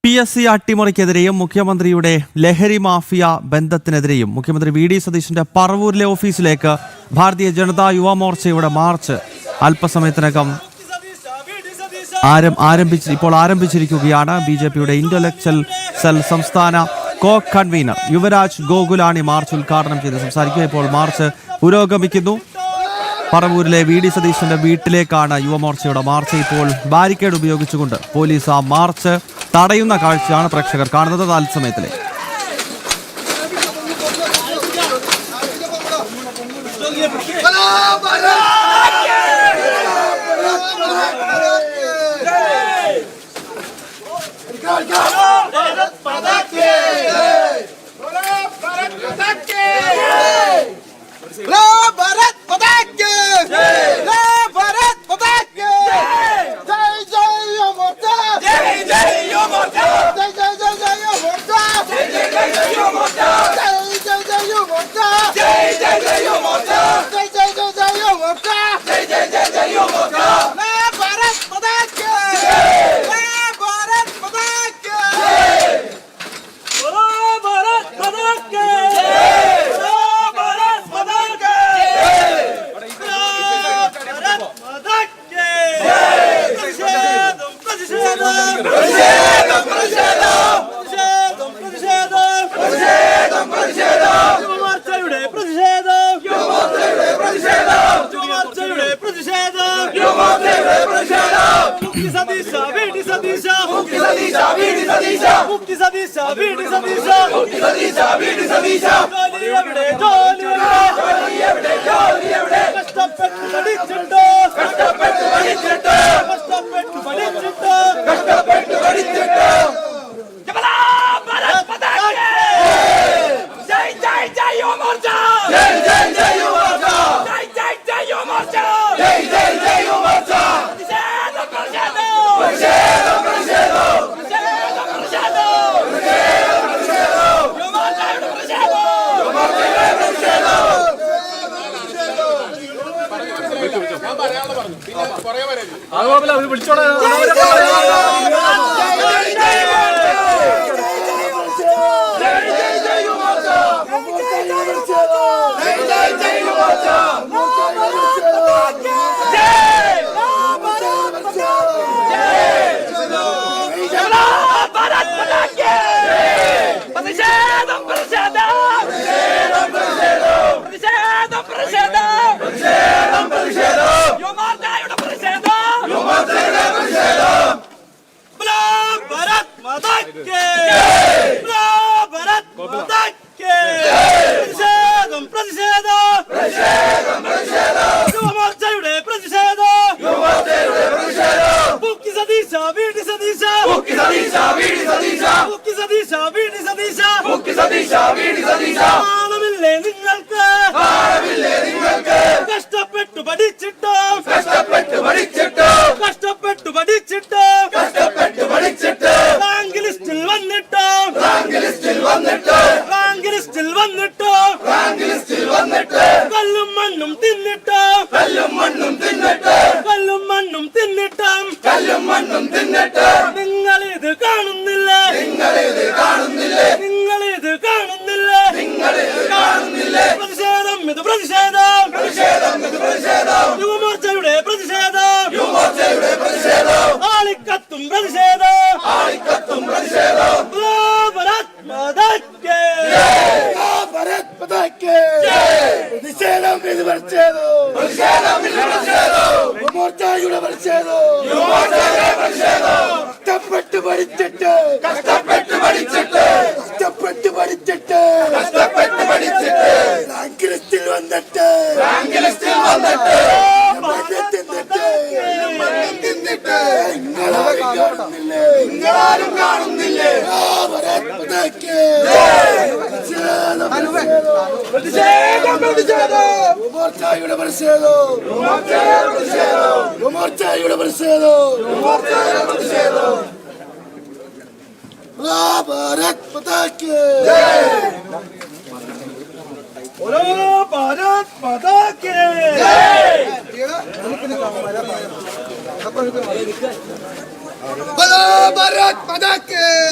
PSC അട്ടിമറിക്കെതിരെയും മുഖ്യമന്ത്രിയുടെ ലഹരി mafia ബന്ധത്തിനെതിരെയും മുഖ്യമന്ത്രി VD സതീശന്റെ പറവൂരിലെ ഓഫീസിലേക്ക് ഭാരതീയ ജനതാ യുവമോർച്ചയുടെ മാർച്ച് അല്പസമയത്തിനകം ആരംഭിച്ചിരിക്കുകയാണ്. BJPയുടെ ഇന്റലക്ച്വൽ സെൽ സംസ്ഥാന കോ കൺവീനർ യുവരാജ് ഗോകുലാണി മാർച്ച് ഉദ്ഘാടനം ചെയ്ത് സംസാരിക്കുക. ഇപ്പോൾ മാർച്ച് പുരോഗമിക്കുന്നു. പറവൂരിലെ VD സതീശന്റെ വീട്ടിലേക്കാണ് യുവമോർച്ചയുടെ മാർച്ച്. ഇപ്പോൾ ബാരിക്കേഡ് ഉപയോഗിച്ചുകൊണ്ട് പോലീസ് ആ മാർച്ച് തടയുന്ന കാഴ്ചയാണ് പ്രേക്ഷകർ കാണുന്നത്. തത്സമയത്തിലെ भारत माता की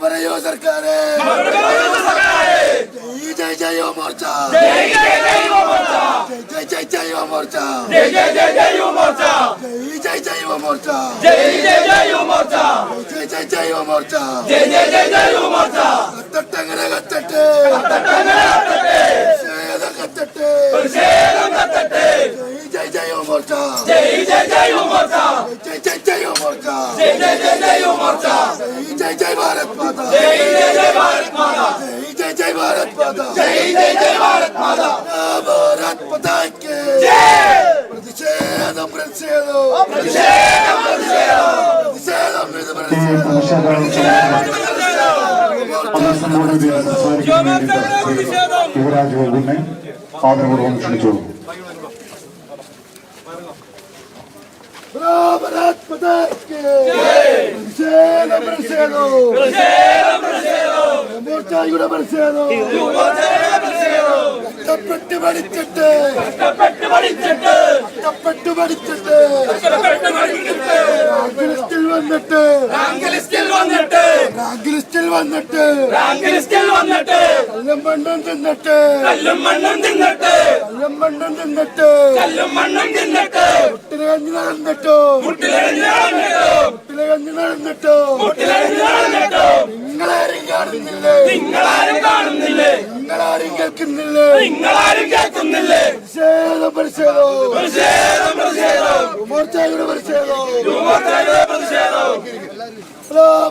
പറയൂ സർക്കാരെ ജയ് ജയ് യുവ മോർച്ച ജയ് ജയ് ജയ് യുവ മോർച്ച ജയ് ജയ് ജയ് യുവ മോർച്ച ജയ് ജയ് യുവ മോർച്ച ജയ് ജയ് ജയ് യുവ മോർച്ച ജയ് ജയ് ജയ് യുവ മോർച്ച ജയ് ജയ് ജയ് യുവ മോർച്ച കത്തട്ടങ്ങനെ കത്തട്ടെ കത്തട്ടങ്ങനെ കത്തട്ടെ കത്തട്ടെ കത്തട്ടെ ജയ് ജയ് യുവ മോർച്ച ജയ് ജയ് ജയ് യുവ മോർച്ച ജയ് ജയ് ജയ് യുവ മോർച്ച ജയ് ജയ് ജയ് യുവ മോർച്ച ജയ് ജയ് ഭാരത് മാതാ ജയ് ജയ് ഭാരത് മാതാ ജയ് ജയ് ഭാരത് മാതാ ജയ് ജയ് ഭാരത് മാതാ ഭാരത് മാതാ കി ജയ് പ്രതിഷേധം പ്രതിഷേധം പ്രതിഷേധം പ്രതിഷേധം യുവരാജ് ഗോകുലിനെ ആദരപൂർവ്വം ക്ഷണിച്ചോളൂ. ഭാരത് മാതാ കി പ്രതിഷേധം പ്രതിഷേധം മോർച്ചയുടെ പ്രതിഷേധം കഷ്ടപ്പെട്ട് പഠിച്ചിട്ട് കഷ്ടപ്പെട്ട് പഠിച്ചിട്ട് റാങ്ക് ലിസ്റ്റിൽ വന്നിട്ട് കല്ലും മണ്ണും തിന്നിട്ട് മുട്ടിലെ കഞ്ഞി നടന്നിട്ടോ നിങ്ങളാരും കാണുന്നില്ലേ നിങ്ങളാരും കേൾക്കുന്നില്ലേ പ്രതിഷേധം മോർച്ചയുടെ പ്രതിഷേധം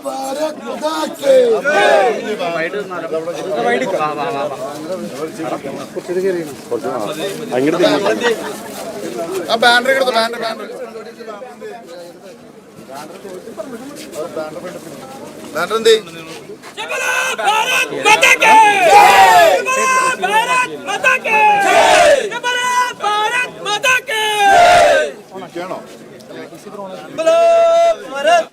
ഭാരത് മാതാ കി ബാനർ എടുത്തു ബാനർ എന്തേ भारत माता की भारत माता की भारत माता की भारत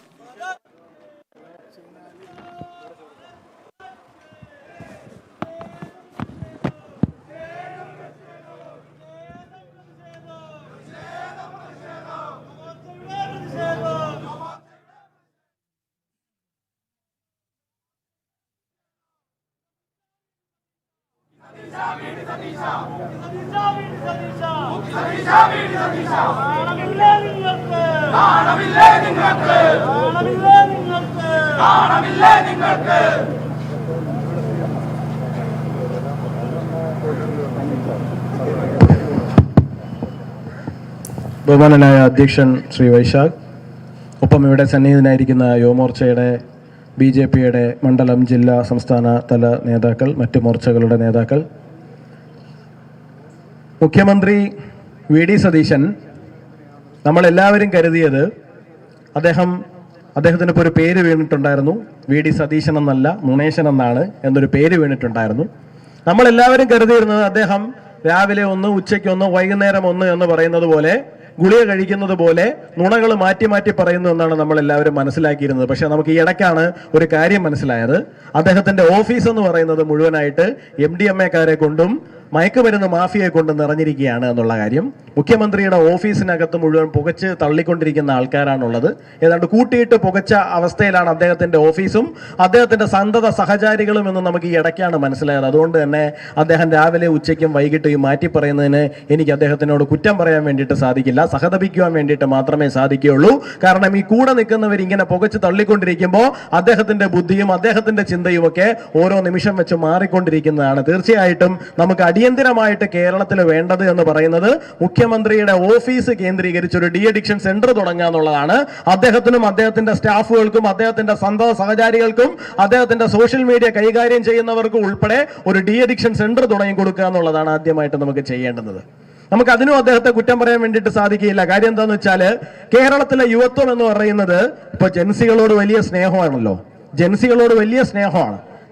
ബഹുമാനനായ അധ്യക്ഷൻ ശ്രീ വൈശാഖ്, ഒപ്പം ഇവിടെ സന്നിഹിതനായിരിക്കുന്ന യുവമോർച്ചയുടെ BJPയുടെ മണ്ഡലം, ജില്ലാ, സംസ്ഥാന തല നേതാക്കൾ, മറ്റ് മോർച്ചകളുടെ നേതാക്കൾ, മുഖ്യമന്ത്രി VD സതീശൻ, നമ്മളെല്ലാവരും കരുതിയത് അദ്ദേഹത്തിന് ഇപ്പോൾ ഒരു പേര് വീണിട്ടുണ്ടായിരുന്നു. VD സതീശൻ എന്നല്ല, മുണേശൻ എന്നാണ് എന്നൊരു പേര് വീണിട്ടുണ്ടായിരുന്നു. നമ്മളെല്ലാവരും കരുതിയിരുന്നത് അദ്ദേഹം രാവിലെ ഒന്ന്, ഉച്ചയ്ക്ക് ഒന്ന്, വൈകുന്നേരം ഒന്ന് എന്ന് പറയുന്നത് പോലെ, ഗുളിക കഴിക്കുന്നത് പോലെ നുണകൾ മാറ്റി മാറ്റി പറയുന്നു എന്നാണ് നമ്മൾ എല്ലാവരും മനസ്സിലാക്കിയിരുന്നത്. പക്ഷെ നമുക്ക് ഈ ഇടയ്ക്കാണ് ഒരു കാര്യം മനസ്സിലായത്. അദ്ദേഹത്തിന്റെ ഓഫീസ് എന്ന് പറയുന്നത് മുഴുവനായിട്ട് MDMA-കാരെ കൊണ്ടും മയക്കുമരുന്ന് മാഫിയയെ കൊണ്ട് നിറഞ്ഞിരിക്കുകയാണ് എന്നുള്ള കാര്യം. മുഖ്യമന്ത്രിയുടെ ഓഫീസിനകത്ത് മുഴുവൻ പുകച്ച് തള്ളിക്കൊണ്ടിരിക്കുന്ന ആൾക്കാരാണുള്ളത്. ഏതാണ്ട് കൂട്ടിയിട്ട് പുകച്ച അവസ്ഥയിലാണ് അദ്ദേഹത്തിന്റെ ഓഫീസും അദ്ദേഹത്തിന്റെ സന്തത സഹചാരികളും എന്ന് നമുക്ക് ഈ ഇടയ്ക്കാണ് മനസ്സിലായത്. അതുകൊണ്ട് തന്നെ അദ്ദേഹം രാവിലെ, ഉച്ചയ്ക്കും വൈകിട്ടും ഈ മാറ്റി പറയുന്നതിന് എനിക്ക് അദ്ദേഹത്തിനോട് കുറ്റം പറയാൻ വേണ്ടിയിട്ട് സാധിക്കില്ല, സഹതപിക്കുവാൻ വേണ്ടിയിട്ട് മാത്രമേ സാധിക്കുകയുള്ളൂ. കാരണം ഈ കൂടെ നിൽക്കുന്നവർ ഇങ്ങനെ പുകച്ച് തള്ളിക്കൊണ്ടിരിക്കുമ്പോൾ അദ്ദേഹത്തിന്റെ ബുദ്ധിയും അദ്ദേഹത്തിന്റെ ചിന്തയും ഒക്കെ ഓരോ നിമിഷം വെച്ച് മാറിക്കൊണ്ടിരിക്കുന്നതാണ്. തീർച്ചയായിട്ടും നമുക്ക് അടിയന്തരമായിട്ട് കേരളത്തിൽ വേണ്ടത് എന്ന് പറയുന്നത് മുഖ്യമന്ത്രിയുടെ ഓഫീസ് കേന്ദ്രീകരിച്ച് ഒരു ഡി അഡിക്ഷൻ സെന്റർ തുടങ്ങുക എന്നുള്ളതാണ്. അദ്ദേഹത്തിനും അദ്ദേഹത്തിന്റെ സ്റ്റാഫുകൾക്കും അദ്ദേഹത്തിന്റെ സന്തത സഹചാരികൾക്കും അദ്ദേഹത്തിന്റെ സോഷ്യൽ മീഡിയ കൈകാര്യം ചെയ്യുന്നവർക്കും ഉൾപ്പെടെ ഒരു ഡി അഡിക്ഷൻ സെന്റർ തുടങ്ങി കൊടുക്കുക എന്നുള്ളതാണ് ആദ്യമായിട്ട് നമുക്ക് ചെയ്യേണ്ടത്. നമുക്ക് അതിനും അദ്ദേഹത്തെ കുറ്റം പറയാൻ വേണ്ടിയിട്ട് സാധിക്കില്ല. കാര്യം എന്താണെന്ന് വെച്ചാല് കേരളത്തിലെ യുവത്വം എന്ന് പറയുന്നത് ഇപ്പൊ ജൻസികളോട് വലിയ സ്നേഹമാണല്ലോ.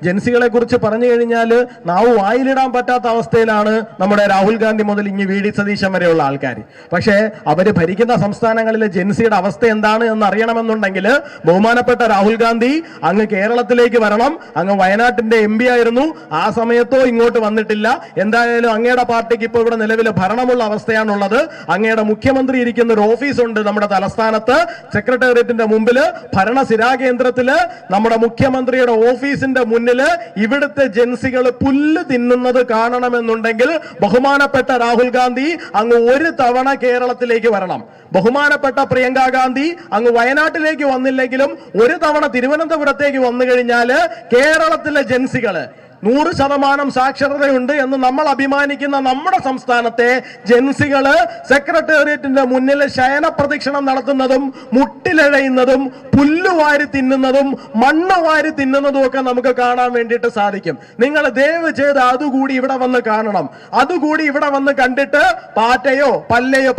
ജൻസികളെ കുറിച്ച് പറഞ്ഞു കഴിഞ്ഞാൽ നാവ് വായിലിടാൻ പറ്റാത്ത അവസ്ഥയിലാണ് നമ്മുടെ രാഹുൽ ഗാന്ധി മുതൽ ഇനി വി ഡി സതീശൻ വരെയുള്ള ആൾക്കാർ. പക്ഷേ അവര് ഭരിക്കുന്ന സംസ്ഥാനങ്ങളിലെ ജൻസിയുടെ അവസ്ഥ എന്താണ് എന്ന് അറിയണമെന്നുണ്ടെങ്കിൽ ബഹുമാനപ്പെട്ട രാഹുൽ ഗാന്ധി അങ്ങ് കേരളത്തിലേക്ക് വരണം. അങ്ങ് വയനാട്ടിന്റെ MP ആയിരുന്നു, ആ സമയത്തോ ഇങ്ങോട്ട് വന്നിട്ടില്ല. എന്തായാലും അങ്ങയുടെ പാർട്ടിക്ക് ഇപ്പോൾ ഇവിടെ നിലവിൽ ഭരണമുള്ള അവസ്ഥയാണുള്ളത്. അങ്ങയുടെ മുഖ്യമന്ത്രി ഇരിക്കുന്ന ഒരു ഓഫീസുണ്ട് നമ്മുടെ തലസ്ഥാനത്ത്, സെക്രട്ടേറിയറ്റിന്റെ മുമ്പില്, ഭരണസിരാകേന്ദ്രത്തില്, നമ്മുടെ മുഖ്യമന്ത്രിയുടെ ഓഫീസിന്റെ മുന്നില് ഇവിടുത്തെ ജൻസികൾ പുല്ല് തിന്നുന്നത് കാണണമെന്നുണ്ടെങ്കിൽ ബഹുമാനപ്പെട്ട രാഹുൽ ഗാന്ധി അങ്ങ് ഒരു തവണ കേരളത്തിലേക്ക് വരണം. ബഹുമാനപ്പെട്ട പ്രിയങ്ക ഗാന്ധി അങ്ങ് വയനാട്ടിലേക്ക് വന്നില്ലെങ്കിലും ഒരു തവണ തിരുവനന്തപുരത്തേക്ക് വന്നു കഴിഞ്ഞാല് കേരളത്തിലെ ജൻസികള് 100% സാക്ഷരതയുണ്ട് എന്ന് നമ്മൾ അഭിമാനിക്കുന്ന നമ്മുടെ സംസ്ഥാനത്തെ ജൻസികള് സെക്രട്ടേറിയറ്റിന്റെ മുന്നിൽ ശയന പ്രദക്ഷിണം നടത്തുന്നതും മുട്ടിലഴയുന്നതും പുല്ലുവാരി തിന്നുന്നതും മണ്ണ് വാരി തിന്നുന്നതും ഒക്കെ നമുക്ക് കാണാൻ വേണ്ടിയിട്ട് സാധിക്കും. നിങ്ങൾ ദയവ് ചെയ്ത് അതുകൂടി ഇവിടെ വന്ന് കാണണം. അതുകൂടി ഇവിടെ വന്ന് കണ്ടിട്ട് പാറ്റയോ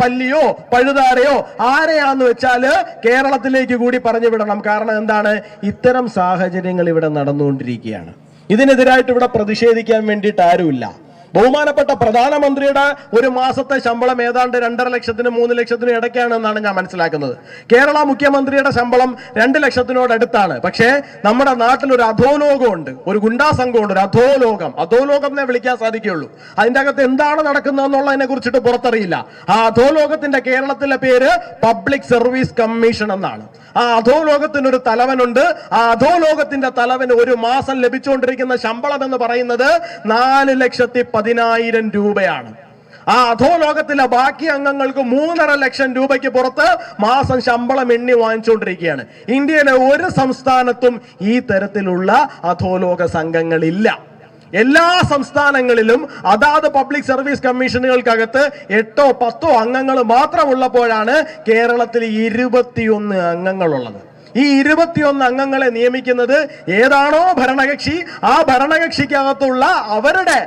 പല്ലിയോ പഴുതാരയോ ആരെയാന്ന് വെച്ചാല് കേരളത്തിലേക്ക് കൂടി പറഞ്ഞു വിടണം. കാരണം എന്താണ്, ഇത്തരം സാഹചര്യങ്ങൾ ഇവിടെ നടന്നുകൊണ്ടിരിക്കുകയാണ്. ഇതിനെതിരായിട്ട് ഇവിടെ പ്രതിഷേധിക്കാൻ വേണ്ടിയിട്ട് ആരുമില്ല. ബഹുമാനപ്പെട്ട പ്രധാനമന്ത്രിയുടെ ഒരു മാസത്തെ ശമ്പളം ഏതാണ്ട് 2.5 ലക്ഷത്തിനും 3 ലക്ഷത്തിനും ഇടയ്ക്കാണെന്നാണ് ഞാൻ മനസ്സിലാക്കുന്നത്. കേരള മുഖ്യമന്ത്രിയുടെ ശമ്പളം 2 ലക്ഷത്തിനോട് അടുത്താണ്. പക്ഷേ നമ്മുടെ നാട്ടിൽ ഒരു അധോലോകമുണ്ട്, ഒരു ഗുണ്ടാ സംഘമുണ്ട്, ഒരു അധോലോകം എന്നേ വിളിക്കാൻ സാധിക്കുകയുള്ളൂ. അതിന്റെ അകത്ത് എന്താണ് നടക്കുന്നതെന്നുള്ളതിനെ കുറിച്ചിട്ട് പുറത്തറിയില്ല. ആ അധോലോകത്തിന്റെ കേരളത്തിലെ പേര് പബ്ലിക് സർവീസ് കമ്മീഷൻ എന്നാണ്. ആ അധോലോകത്തിനൊരു തലവനുണ്ട്. ആ അധോലോകത്തിന്റെ തലവന് ഒരു മാസം ലഭിച്ചുകൊണ്ടിരിക്കുന്ന ശമ്പളം എന്ന് പറയുന്നത് 4,10,000 രൂപയാണ്. ആ അധോലോകത്തിലെ ബാക്കി അംഗങ്ങൾക്ക് 3.5 ലക്ഷം രൂപയ്ക്ക് പുറത്ത് മാസം ശമ്പളം എണ്ണി വാങ്ങിച്ചുകൊണ്ടിരിക്കുകയാണ്. ഇന്ത്യയിലെ ഒരു സംസ്ഥാനത്തും ഈ തരത്തിലുള്ള അധോലോക സംഘങ്ങളില്ല. എല്ലാ സംസ്ഥാനങ്ങളിലും അതാത് പബ്ലിക് സർവീസ് കമ്മീഷനുകൾക്കകത്ത് 8-10 അംഗങ്ങൾ മാത്രമുള്ളപ്പോഴാണ് കേരളത്തിൽ 21 അംഗങ്ങളുള്ളത്. ഈ 21 അംഗങ്ങളെ നിയമിക്കുന്നത് ഏതാണോ ഭരണകക്ഷി, ആ ഭരണകക്ഷിക്കകത്തുള്ള അവരുടെ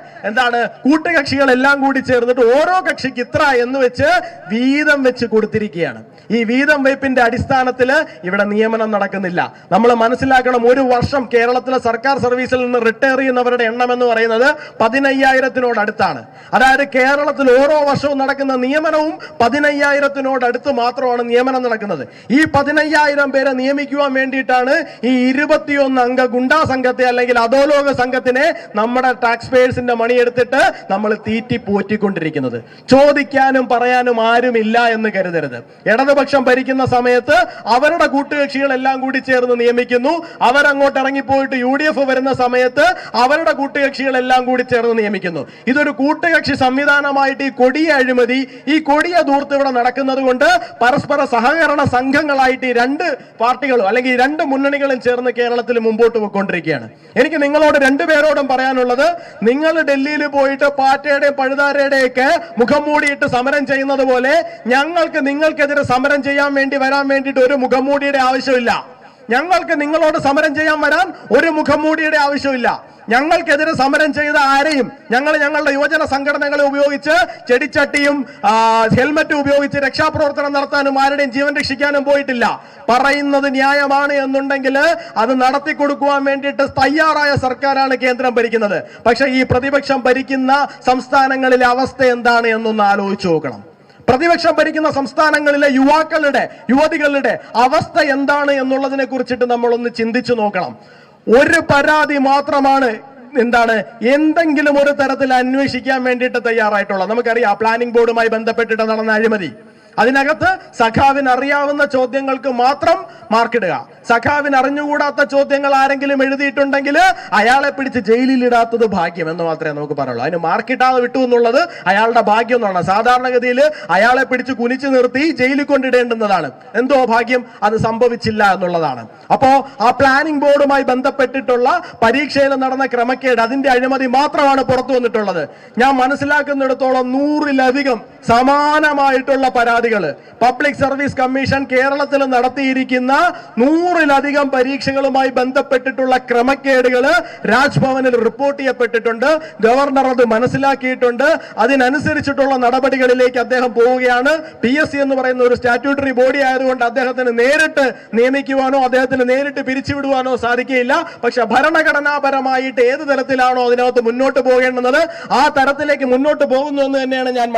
കൂട്ടുകക്ഷികളെല്ലാം കൂടി ചേർന്നിട്ട് ഓരോ കക്ഷിക്ക് ഇത്ര എന്ന് വെച്ച് വീതം വെച്ച് കൊടുത്തിരിക്കുകയാണ്. ഈ വീതം വയ്പിന്റെ അടിസ്ഥാനത്തിൽ ഇവിടെ നിയമനം നടക്കുന്നില്ല. നമ്മൾ മനസ്സിലാക്കണം, ഒരു വർഷം കേരളത്തിലെ സർക്കാർ സർവീസിൽ നിന്ന് റിട്ടയർ ചെയ്യുന്നവരുടെ എണ്ണം എന്ന് പറയുന്നത് 15,000-നോട് അടുത്താണ്. അതായത് കേരളത്തിൽ ഓരോ വർഷവും നടക്കുന്ന നിയമനവും 15,000-നോട് അടുത്ത് മാത്രമാണ് നിയമനം നടക്കുന്നത്. ഈ 15,000 പേരെ നിയമിക്കുവാൻ വേണ്ടിയിട്ടാണ് ഈ 21 അംഗ ഗുണ്ടാ സംഘത്തെ അല്ലെങ്കിൽ അധോലോക സംഘത്തിനെ നമ്മുടെ ടാക്സ് പേയേഴ്സിന്റെ മണി എടുത്തിട്ട് നമ്മൾ തീറ്റി പോറ്റിക്കൊണ്ടിരിക്കുന്നത്. ചോദിക്കാനും പറയാനും ആരുമില്ല എന്ന് കരുതരുത്. ഇടതുപക്ഷം ഭരിക്കുന്ന സമയത്ത് അവരുടെ കൂട്ടുകക്ഷികളെല്ലാം കൂടി ചേർന്ന് നിയമിക്കുന്നു. അവരങ്ങോട്ട് ഇറങ്ങിപ്പോയിട്ട് UDF വരുന്ന സമയത്ത് അവരുടെ കൂട്ടുകക്ഷികളെല്ലാം കൂടി ചേർന്ന് നിയമിക്കുന്നു. ഇതൊരു കൂട്ടുകക്ഷി സംവിധാനമായിട്ട് ഈ കൊടിയ അഴിമതി, ഈ കൊടിയ ദൂർത്ത് ഇവിടെ നടക്കുന്നത് കൊണ്ട് പരസ്പര സഹകരണ സംഘങ്ങളായിട്ട് ഈ 2 പാർട്ടികളും അല്ലെങ്കിൽ 2 മുന്നണികളും ചേർന്ന് കേരളത്തിൽ മുമ്പോട്ട് പോയിക്കൊണ്ടിരിക്കുകയാണ്. എനിക്ക് നിങ്ങളോട് 2 പേരോടും പറയാനുള്ളത്, നിങ്ങൾ ഡൽഹിയിൽ പോയിട്ട് പാറ്റയുടെയും പഴുതാരയുടെയും ഒക്കെ മുഖം മൂടിയിട്ട് സമരം ചെയ്യുന്നത് പോലെ ഞങ്ങൾക്ക് നിങ്ങൾക്കെതിരെ സമരം ചെയ്യാൻ വേണ്ടി വരാൻ വേണ്ടിയിട്ട് ഒരു മുഖം മൂടിയുടെ ആവശ്യമില്ല. ഞങ്ങൾക്ക് നിങ്ങളോട് സമരം ചെയ്യാൻ വരാൻ ഒരു മുഖം മൂടിയുടെ ആവശ്യമില്ല. ഞങ്ങൾക്കെതിരെ സമരം ചെയ്ത ആരെയും ഞങ്ങളുടെ യുവജന സംഘടനകളെ ഉപയോഗിച്ച് ചെടിച്ചട്ടിയും ഹെൽമറ്റും ഉപയോഗിച്ച് രക്ഷാപ്രവർത്തനം നടത്താനും ആരുടെയും ജീവൻ രക്ഷിക്കാനും പോയിട്ടില്ല. പറയുന്നത് ന്യായമാണ് എന്നുണ്ടെങ്കിൽ അത് നടത്തി കൊടുക്കുവാൻ വേണ്ടിയിട്ട് തയ്യാറായ സർക്കാരാണ് കേന്ദ്രം ഭരിക്കുന്നത്. പക്ഷെ ഈ പ്രതിപക്ഷം ഭരിക്കുന്ന സംസ്ഥാനങ്ങളിലെ അവസ്ഥ എന്താണ് എന്നൊന്ന് ആലോചിച്ചു നോക്കണം. പ്രതിപക്ഷം ഭരിക്കുന്ന സംസ്ഥാനങ്ങളിലെ യുവതികളുടെ അവസ്ഥ എന്താണ് എന്നുള്ളതിനെ കുറിച്ചിട്ട് നമ്മളൊന്ന് ചിന്തിച്ചു നോക്കണം. ഒരു പരാതി മാത്രമാണ് എന്തെങ്കിലും ഒരു തരത്തിൽ അന്വേഷിക്കാൻ വേണ്ടിയിട്ട് തയ്യാറായിട്ടുള്ളത്. നമുക്കറിയാം, പ്ലാനിംഗ് ബോർഡുമായി ബന്ധപ്പെട്ടിട്ട് നടന്ന അഴിമതി. അതിനകത്ത് സഖാവിന് അറിയാവുന്ന ചോദ്യങ്ങൾക്ക് മാത്രം മാർക്കിടുക. സഖാവിന് അറിഞ്ഞുകൂടാത്ത ചോദ്യങ്ങൾ ആരെങ്കിലും എഴുതിയിട്ടുണ്ടെങ്കിൽ അയാളെ പിടിച്ച് ജയിലിൽ ഇടാത്തത് ഭാഗ്യം എന്ന് മാത്രമേ നമുക്ക് പറയുള്ളൂ. അതിന് മാർക്കിട്ടാതെ വിട്ടു എന്നുള്ളത് അയാളുടെ ഭാഗ്യം എന്നാണ്. സാധാരണഗതിയിൽ അയാളെ പിടിച്ച് കുനിച്ചു നിർത്തി ജയിലിൽ കൊണ്ടിടേണ്ടുന്നതാണ്. എന്തോ ഭാഗ്യം അത് സംഭവിച്ചില്ല എന്നുള്ളതാണ്. അപ്പോ ആ പ്ലാനിംഗ് ബോർഡുമായി ബന്ധപ്പെട്ടിട്ടുള്ള പരീക്ഷയിൽ നടന്ന ക്രമക്കേട്, അതിന്റെ അഴിമതി മാത്രമാണ് പുറത്തു വന്നിട്ടുള്ളത്. ഞാൻ മനസ്സിലാക്കുന്നിടത്തോളം 100-ലധികം സമാനമായിട്ടുള്ള പരാതികൾ പബ്ലിക് സർവീസ് കമ്മീഷൻ കേരളത്തിൽ നടത്തിയിരിക്കുന്ന 100-ലധികം പരീക്ഷകളുമായി ബന്ധപ്പെട്ടിട്ടുള്ള ക്രമക്കേടുകൾ രാജ്ഭവനിൽ റിപ്പോർട്ട് ചെയ്യപ്പെട്ടിട്ടുണ്ട്. ഗവർണർ അത് മനസ്സിലാക്കിയിട്ടുണ്ട്. അതിനനുസരിച്ചിട്ടുള്ള നടപടികളിലേക്ക് അദ്ദേഹം പോവുകയാണ്. PSC എന്ന് പറയുന്ന ഒരു സ്റ്റാറ്റ്യൂട്ടറി ബോഡി ആയതുകൊണ്ട് അദ്ദേഹത്തിന് നേരിട്ട് നിയമിക്കുവാനോ അദ്ദേഹത്തിന് നേരിട്ട് പിരിച്ചുവിടുവാനോ സാധിക്കില്ല. പക്ഷെ ഭരണഘടനാപരമായിട്ട് ഏത് തരത്തിലാണോ അതിനകത്ത് മുന്നോട്ട് പോകേണ്ടുന്നത് ആ തരത്തിലേക്ക് മുന്നോട്ട് പോകുന്നു എന്ന് തന്നെയാണ് ഞാൻ